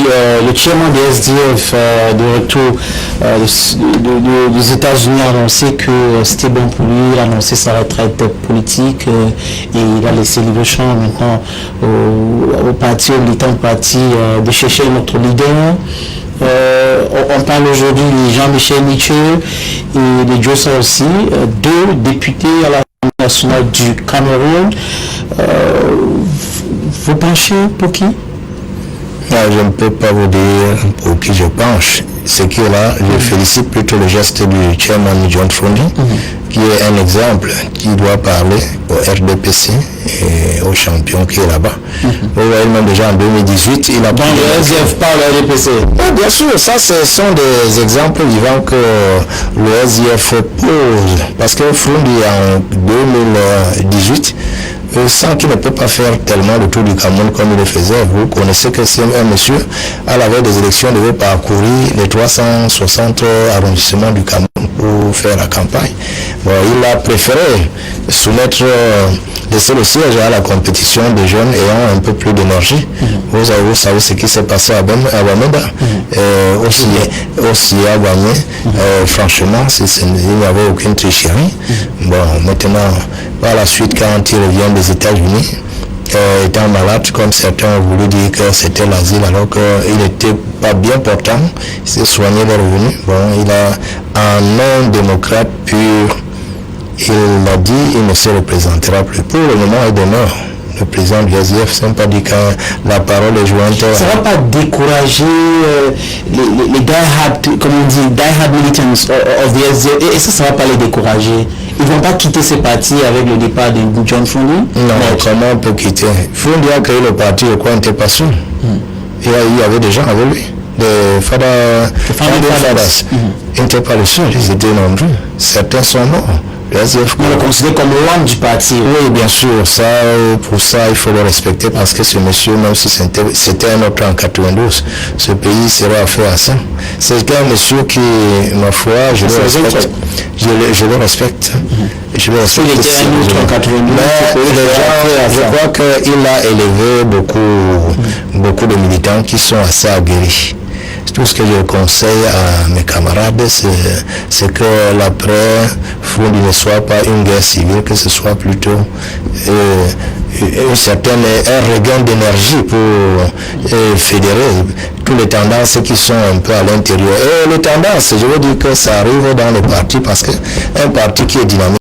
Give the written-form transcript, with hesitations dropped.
le chairman des SDF de retour des États-Unis a annoncé que c'était bon pour lui, il a annoncé sa retraite politique et il a laissé le champ maintenant au parti, au militant parti de chercher notre leader. On parle aujourd'hui de Jean-Michel Nietzsche et de Jossa aussi, deux députés à la nationale du Cameroun. Vous penchez pour qui? Je ne peux pas vous dire pour qui je penche. Ce qui est là, je félicite plutôt le geste du chairman John Fondi, qui est un exemple, qui doit parler au RDPC et au champion qui est là-bas. Vous voyez, même déjà en 2018, il a pris... le SDF parle au RDPC. Bien sûr, ça ce sont des exemples vivants que le SDF pose. Parce que Fondi, en 2018, sans qu'il ne peut pas faire tellement le tour du Cameroun comme il le faisait. Vous connaissez que c'est un monsieur, à la veille des élections, devait parcourir les 360 arrondissements du Cameroun pour faire la campagne. Bon, il a préféré soumettre, laisser le siège à la compétition des jeunes ayant un peu plus d'énergie. Vous savez ce qui s'est passé à Bamenda, aussi à Bamé. Franchement, il n'y avait aucune tricherie. Bon, maintenant, par la suite, quand il revient des États-Unis, étant malade, comme certains ont voulu dire que c'était l'asile, alors qu'il n'était pas bien portant, il s'est soigné, il est revenu. Bon, il a un non-démocrate pur, il l'a dit, il ne se représentera plus. Pour le moment, il demeure le président du SDF, ça ne pas dit quand la parole est jointe. Ça ne va pas décourager les die-hard, comme on dit, die-hard militants of the SDF, et ça ne va pas les décourager. Ils ne vont pas quitter ce parti avec le départ de John Fondi? Non, mais comment on peut quitter? Fondi a créé le parti, quoi, il n'était pas seul. Il y avait des gens avec lui. Les fathers. Ils n'étaient pas les seuls, ils étaient nombreux. Certains sont morts. On le considère comme l'homme du parti. Oui, bien sûr. Pour ça, il faut le respecter parce que ce monsieur, même si c'était un autre en 92, ce pays serait affaire à ça. C'est un monsieur qui, ma foi, je le respecte. Je le respecte. Je le respecte. Il était un autre en 92. Je crois qu'il a élevé beaucoup de militants qui sont assez aguerris. Tout ce que je conseille à mes camarades, c'est que l'après Fondi ne soit pas une guerre civile, que ce soit plutôt un regain d'énergie pour fédérer toutes les tendances qui sont un peu à l'intérieur. Et les tendances, je veux dire que ça arrive dans le parti parce qu'un parti qui est dynamique,